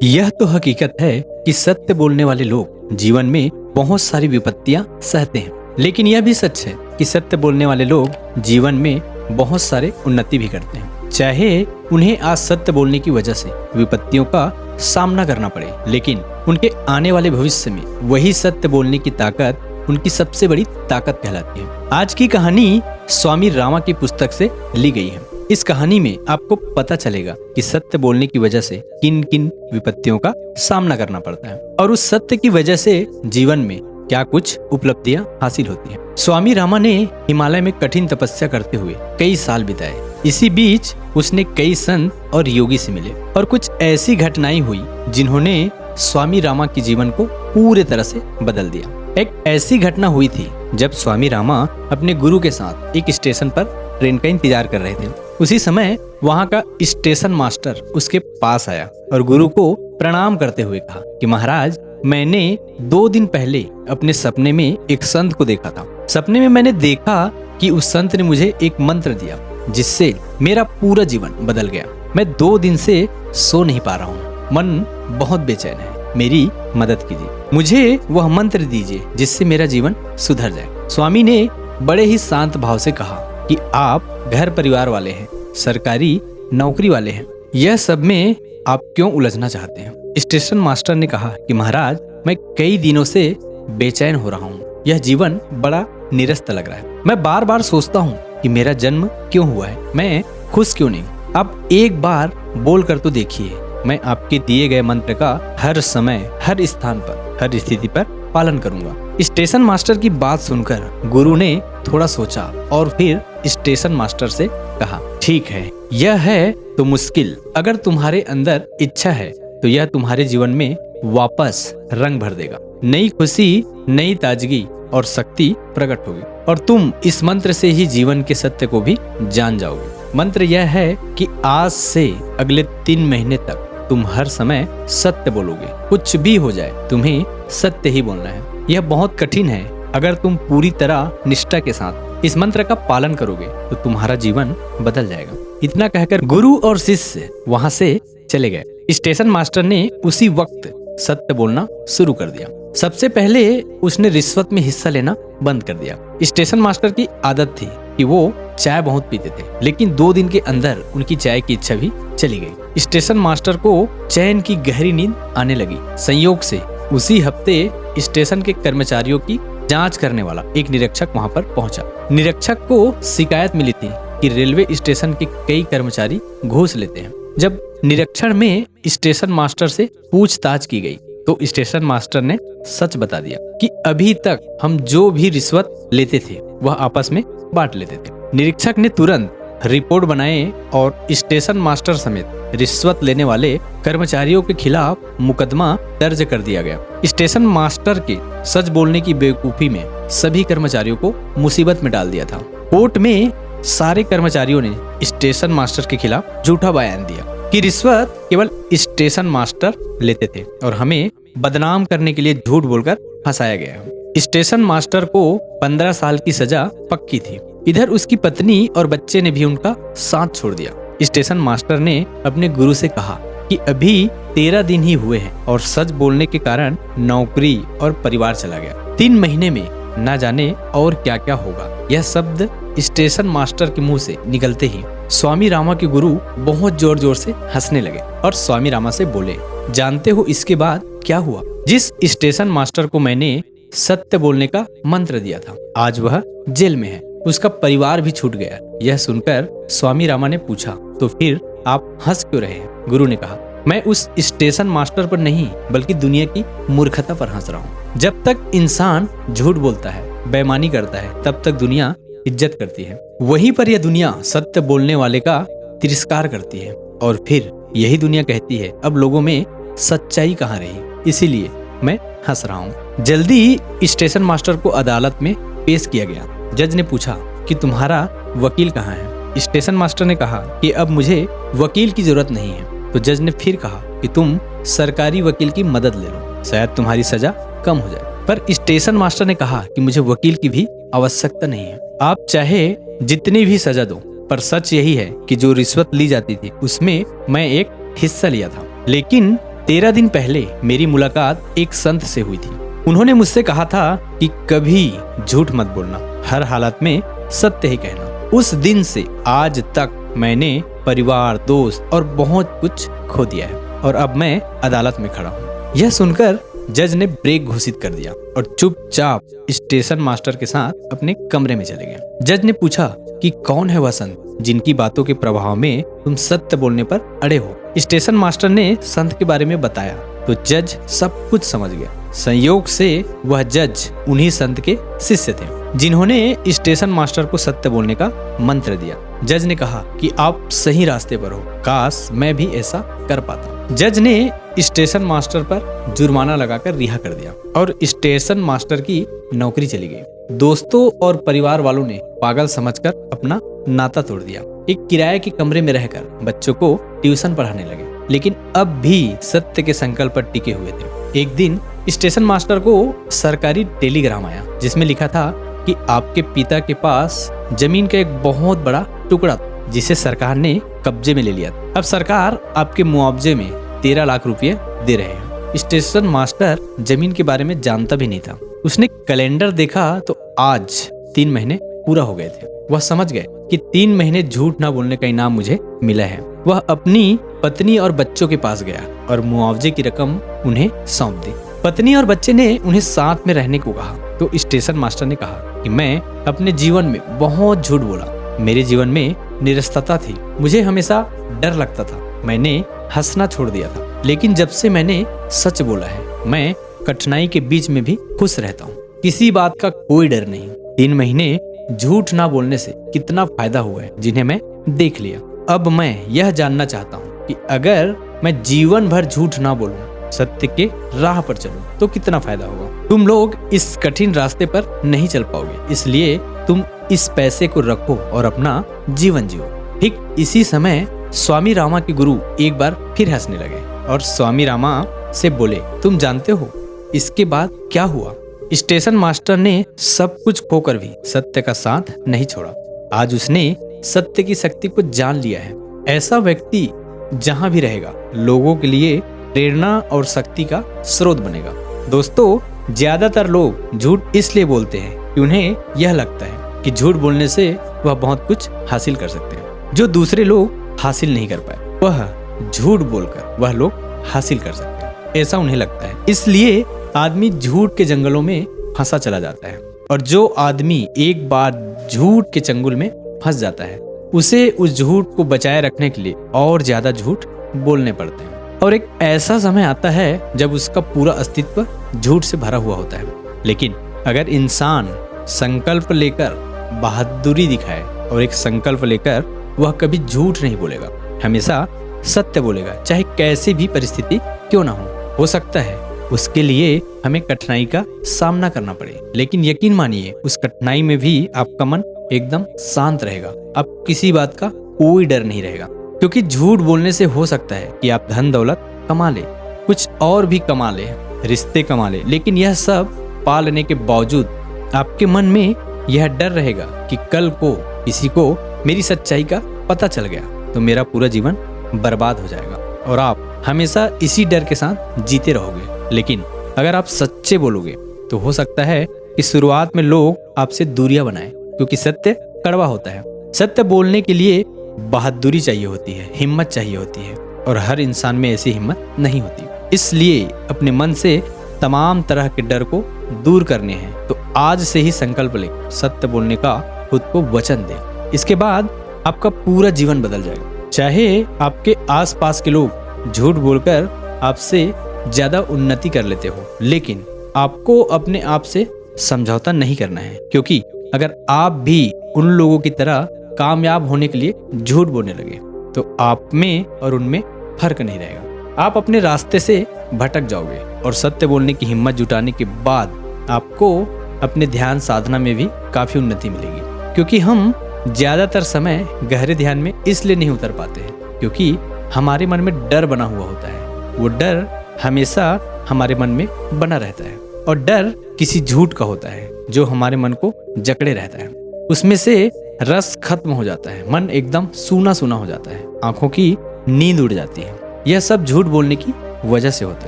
यह तो हकीकत है कि सत्य बोलने वाले लोग जीवन में बहुत सारी विपत्तियां सहते हैं, लेकिन यह भी सच है कि सत्य बोलने वाले लोग जीवन में बहुत सारे उन्नति भी करते हैं। चाहे उन्हें आज सत्य बोलने की वजह से विपत्तियों का सामना करना पड़े, लेकिन उनके आने वाले भविष्य में वही सत्य बोलने की ताकत उनकी सबसे बड़ी ताकत कहलाती है। आज की कहानी स्वामी रामा की पुस्तक से ली गई है। इस कहानी में आपको पता चलेगा कि सत्य बोलने की वजह से किन किन विपत्तियों का सामना करना पड़ता है और उस सत्य की वजह से जीवन में क्या कुछ उपलब्धियां हासिल होती हैं। स्वामी रामा ने हिमालय में कठिन तपस्या करते हुए कई साल बिताए। इसी बीच उसने कई संत और योगी से मिले और कुछ ऐसी घटनाएं हुई जिन्होंने स्वामी रामा के जीवन को पूरे तरह से बदल दिया। एक ऐसी घटना हुई थी जब स्वामी रामा अपने गुरु के साथ एक स्टेशन पर ट्रेन का इंतजार कर रहे थे। उसी समय वहां का स्टेशन मास्टर उसके पास आया और गुरु को प्रणाम करते हुए कहा कि महाराज, मैंने 2 दिन पहले अपने सपने में एक संत को देखा था। सपने में मैंने देखा कि उस संत ने मुझे एक मंत्र दिया जिससे मेरा पूरा जीवन बदल गया। मैं 2 दिन से सो नहीं पा रहा हूँ, मन बहुत बेचैन है, मेरी मदद कीजिए, मुझे वह मंत्र दीजिए जिससे मेरा जीवन सुधर जाए। स्वामी ने बड़े ही शांत भाव से कहा कि आप घर परिवार वाले हैं, सरकारी नौकरी वाले हैं, यह सब में आप क्यों उलझना चाहते हैं। स्टेशन मास्टर ने कहा कि महाराज, मैं कई दिनों से बेचैन हो रहा हूँ, यह जीवन बड़ा निरस्त लग रहा है। मैं बार बार सोचता हूँ कि मेरा जन्म क्यों हुआ है, मैं खुश क्यों नहीं। आप एक बार बोल कर तो देखिए, मैं आपके दिए गए मंत्र का हर समय, हर स्थान पर, हर स्थिति पर पालन करूंगा। स्टेशन मास्टर की बात सुनकर गुरु ने थोड़ा सोचा और फिर स्टेशन मास्टर से कहा, ठीक है, यह है तो मुश्किल, अगर तुम्हारे अंदर इच्छा है तो यह तुम्हारे जीवन में वापस रंग भर देगा। नई खुशी, नई ताजगी और शक्ति प्रकट होगी और तुम इस मंत्र से ही जीवन के सत्य को भी जान जाओगे। मंत्र यह है कि आज से अगले 3 महीने तक तुम हर समय सत्य बोलोगे। कुछ भी हो जाए, तुम्हें सत्य ही बोलना है। यह बहुत कठिन है। अगर तुम पूरी तरह निष्ठा के साथ इस मंत्र का पालन करोगे तो तुम्हारा जीवन बदल जाएगा। इतना कहकर गुरु और शिष्य वहां से चले गए। स्टेशन मास्टर ने उसी वक्त सत्य बोलना शुरू कर दिया। सबसे पहले उसने रिश्वत में हिस्सा लेना बंद कर दिया। स्टेशन मास्टर की आदत थी कि वो चाय बहुत पीते थे, लेकिन 2 दिन के अंदर उनकी चाय की इच्छा भी चली गई। स्टेशन मास्टर को चैन की गहरी नींद आने लगी। संयोग से उसी हफ्ते स्टेशन के कर्मचारियों की जांच करने वाला एक निरीक्षक वहां पर पहुंचा। निरीक्षक को शिकायत मिली थी कि रेलवे स्टेशन के कई कर्मचारी घूस लेते हैं। जब निरीक्षण में स्टेशन मास्टर से पूछताछ की गई तो स्टेशन मास्टर ने सच बता दिया कि अभी तक हम जो भी रिश्वत लेते थे वह आपस में बांट लेते थे। निरीक्षक ने तुरंत रिपोर्ट बनाए और स्टेशन मास्टर समेत रिश्वत लेने वाले कर्मचारियों के खिलाफ मुकदमा दर्ज कर दिया गया। स्टेशन मास्टर के सच बोलने की बेवकूफी में सभी कर्मचारियों को मुसीबत में डाल दिया था। कोर्ट में सारे कर्मचारियों ने स्टेशन मास्टर के खिलाफ झूठा बयान दिया कि रिश्वत केवल स्टेशन मास्टर लेते थे और हमें बदनाम करने के लिए झूठ बोलकर फंसाया गया। स्टेशन मास्टर को 15 साल की सजा पक्की थी। इधर उसकी पत्नी और बच्चे ने भी उनका साथ छोड़ दिया। स्टेशन मास्टर ने अपने गुरु से कहा कि अभी 13 दिन ही हुए हैं और सच बोलने के कारण नौकरी और परिवार चला गया। 3 महीने में न जाने और क्या क्या होगा। यह शब्द स्टेशन मास्टर के मुंह से निकलते ही स्वामी रामा के गुरु बहुत जोर जोर से हंसने लगे और स्वामी रामा से बोले, जानते हो इसके बाद क्या हुआ? जिस स्टेशन मास्टर को मैंने सत्य बोलने का मंत्र दिया था, आज वह जेल में है, उसका परिवार भी छूट गया। यह सुनकर स्वामी रामा ने पूछा, तो फिर आप हंस क्यों रहे हैं? गुरु ने कहा, मैं उस स्टेशन मास्टर पर नहीं बल्कि दुनिया की मूर्खता पर हंस रहा हूँ। जब तक इंसान झूठ बोलता है, बेईमानी करता है, तब तक दुनिया इज्जत करती है। वहीं पर यह दुनिया सत्य बोलने वाले का तिरस्कार करती है और फिर यही दुनिया कहती है, अब लोगों में सच्चाई कहाँ रही। इसीलिए मैं हंस रहा हूँ। जल्दी ही स्टेशन मास्टर को अदालत में पेश किया गया। जज ने पूछा कि तुम्हारा वकील कहाँ है? स्टेशन मास्टर ने कहा कि अब मुझे वकील की जरूरत नहीं है। तो जज ने फिर कहा कि तुम सरकारी वकील की मदद ले लो, शायद तुम्हारी सजा कम हो जाए। पर स्टेशन मास्टर ने कहा कि मुझे वकील की भी आवश्यकता नहीं है, आप चाहे जितनी भी सजा दो, पर सच यही है कि जो रिश्वत ली जाती थी उसमें मैं एक हिस्सा लिया था, लेकिन 13 दिन पहले मेरी मुलाकात एक संत से हुई थी। उन्होंने मुझसे कहा था कि कभी झूठ मत बोलना, हर हालत में सत्य ही कहना। उस दिन से आज तक मैंने परिवार, दोस्त और बहुत कुछ खो दिया है और अब मैं अदालत में खड़ा हूँ। यह सुनकर जज ने ब्रेक घोषित कर दिया और चुपचाप स्टेशन मास्टर के साथ अपने कमरे में चले गए। जज ने पूछा कि कौन है वह संत जिनकी बातों के प्रभाव में तुम सत्य बोलने पर अड़े हो। स्टेशन मास्टर ने संत के बारे में बताया तो जज सब कुछ समझ गया। संयोग से वह जज उन्हीं संत के शिष्य थे जिन्होंने स्टेशन मास्टर को सत्य बोलने का मंत्र दिया। जज ने कहा कि आप सही रास्ते पर हो, काश मैं भी ऐसा कर पाता। जज ने स्टेशन मास्टर पर जुर्माना लगाकर रिहा कर दिया और स्टेशन मास्टर की नौकरी चली गई। दोस्तों और परिवार वालों ने पागल समझकर अपना नाता तोड़ दिया। एक किराए के कमरे में रहकर बच्चों को ट्यूशन पढ़ाने लगे, लेकिन अब भी सत्य के संकल्प पर टिके हुए थे। एक दिन स्टेशन मास्टर को सरकारी टेलीग्राम आया जिसमें लिखा था कि आपके पिता के पास जमीन का एक बहुत बड़ा टुकड़ा था जिसे सरकार ने कब्जे में ले लिया। अब सरकार आपके मुआवजे में 13 लाख रुपए दे रहे हैं। स्टेशन मास्टर जमीन के बारे में जानता भी नहीं था। उसने कैलेंडर देखा तो आज 3 महीने पूरा हो गए थे। वह समझ गए कि 3 महीने झूठ ना बोलने का इनाम मुझे मिला है। वह अपनी पत्नी और बच्चों के पास गया और मुआवजे की रकम उन्हें सौंप दी। पत्नी और बच्चे ने उन्हें साथ में रहने को कहा तो स्टेशन मास्टर ने कहा कि मैं अपने जीवन में बहुत झूठ बोला। मेरे जीवन में निरस्तता थी, मुझे हमेशा डर लगता था, मैंने हंसना छोड़ दिया था। लेकिन जब से मैंने सच बोला है मैं कठिनाई के बीच में भी खुश रहता हूँ, किसी बात का कोई डर नहीं। 3 महीने झूठ ना बोलने से कितना फायदा हुआ है जिन्हें मैं देख लिया। अब मैं यह जानना चाहता हूँ कि अगर मैं जीवन भर झूठ ना बोलूं, सत्य के राह पर चलूं, तो कितना फायदा होगा। तुम लोग इस कठिन रास्ते पर नहीं चल पाओगे, इसलिए तुम इस पैसे को रखो और अपना जीवन जियो। ठीक इसी समय स्वामी रामा के गुरु एक बार फिर हंसने लगे और स्वामी रामा से बोले, तुम जानते हो इसके बाद क्या हुआ? स्टेशन मास्टर ने सब कुछ खोकर भी सत्य का साथ नहीं छोड़ा। आज उसने सत्य की शक्ति को जान लिया है। ऐसा व्यक्ति जहां भी रहेगा लोगों के लिए प्रेरणा और शक्ति का स्रोत बनेगा। दोस्तों, ज्यादातर लोग झूठ इसलिए बोलते हैं कि उन्हें यह लगता है कि झूठ बोलने से वह बहुत कुछ हासिल कर सकते हैं जो दूसरे लोग हासिल नहीं कर पाए। वह झूठ बोलकर वह लोग हासिल कर सकते हैं, ऐसा उन्हें लगता है। इसलिए आदमी झूठ के जंगलों में फंसा चला जाता है और जो आदमी एक बार झूठ के चंगुल में फंस जाता है उसे उस झूठ को बचाए रखने के लिए और ज्यादा झूठ बोलने पड़ते हैं। और एक ऐसा समय आता है जब उसका पूरा अस्तित्व झूठ से भरा हुआ होता है। लेकिन अगर इंसान संकल्प लेकर बहादुरी दिखाए और एक संकल्प लेकर वह कभी झूठ नहीं बोलेगा, हमेशा सत्य बोलेगा, चाहे कैसी भी परिस्थिति क्यों ना हो सकता है उसके लिए हमें कठिनाई का सामना करना पड़े, लेकिन यकीन मानिए उस कठिनाई में भी आपका मन एकदम शांत रहेगा। अब किसी बात का कोई डर नहीं रहेगा, क्योंकि झूठ बोलने से हो सकता है कि आप धन दौलत कमा ले, कुछ और भी कमा ले, रिश्ते कमा ले, लेकिन यह सब पा लेने के बावजूद आपके मन में यह डर रहेगा कि कल को किसी को मेरी सच्चाई का पता चल गया तो मेरा पूरा जीवन बर्बाद हो जाएगा और आप हमेशा इसी डर के साथ जीते रहोगे। लेकिन अगर आप सच्चे बोलोगे तो हो सकता है कि शुरुआत में लोग आपसे दूरियां बनाएं, क्योंकि सत्य कड़वा होता है। सत्य बोलने के लिए बहादुरी चाहिए होती है, हिम्मत चाहिए होती है और हर इंसान में ऐसी हिम्मत नहीं होती। इसलिए अपने मन से तमाम तरह के डर को दूर करने हैं तो आज से ही संकल्प ले सत्य बोलने का खुद को वचन दे। इसके बाद आपका पूरा जीवन बदल जाएगा। चाहे आपके आसपास के लोग झूठ बोलकर आपसे ज्यादा उन्नति कर लेते हो, लेकिन आपको अपने आप से समझौता नहीं करना है, क्योंकि अगर आप भी उन लोगों की तरह कामयाब होने के लिए झूठ बोलने लगे तो आप में और उनमें फर्क नहीं रहेगा। आप अपने रास्ते से भटक जाओगे और सत्य बोलने की हिम्मत जुटाने के बाद आपको अपने ध्यान साधना में भी काफी उन्नति मिलेगी, क्योंकि हम ज्यादातर समय गहरे ध्यान में इसलिए नहीं उतर पाते हैं क्योंकि हमारे मन में डर बना हुआ होता है। वो डर हमेशा हमारे मन में बना रहता है और डर किसी झूठ का होता है जो हमारे मन को जकड़े रहता है। उसमें से रस खत्म हो जाता है, मन एकदम सूना सूना हो जाता है, आंखों की नींद उड़ जाती है। यह सब झूठ बोलने की वजह से होता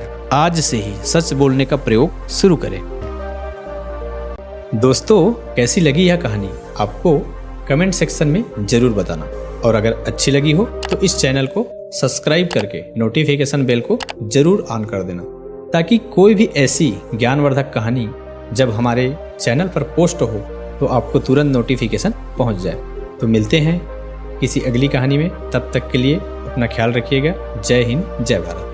है। आज से ही सच बोलने का प्रयोग शुरू करें। दोस्तों, कैसी लगी यह कहानी आपको कमेंट सेक्शन में जरूर बताना, और अगर अच्छी लगी हो तो इस चैनल को सब्सक्राइब करके नोटिफिकेशन बेल को जरूर ऑन कर देना, ताकि कोई भी ऐसी ज्ञानवर्धक कहानी जब हमारे चैनल पर पोस्ट हो तो आपको तुरंत नोटिफिकेशन पहुंच जाए। तो मिलते हैं किसी अगली कहानी में, तब तक के लिए अपना ख्याल रखिएगा। जय हिंद, जय भारत।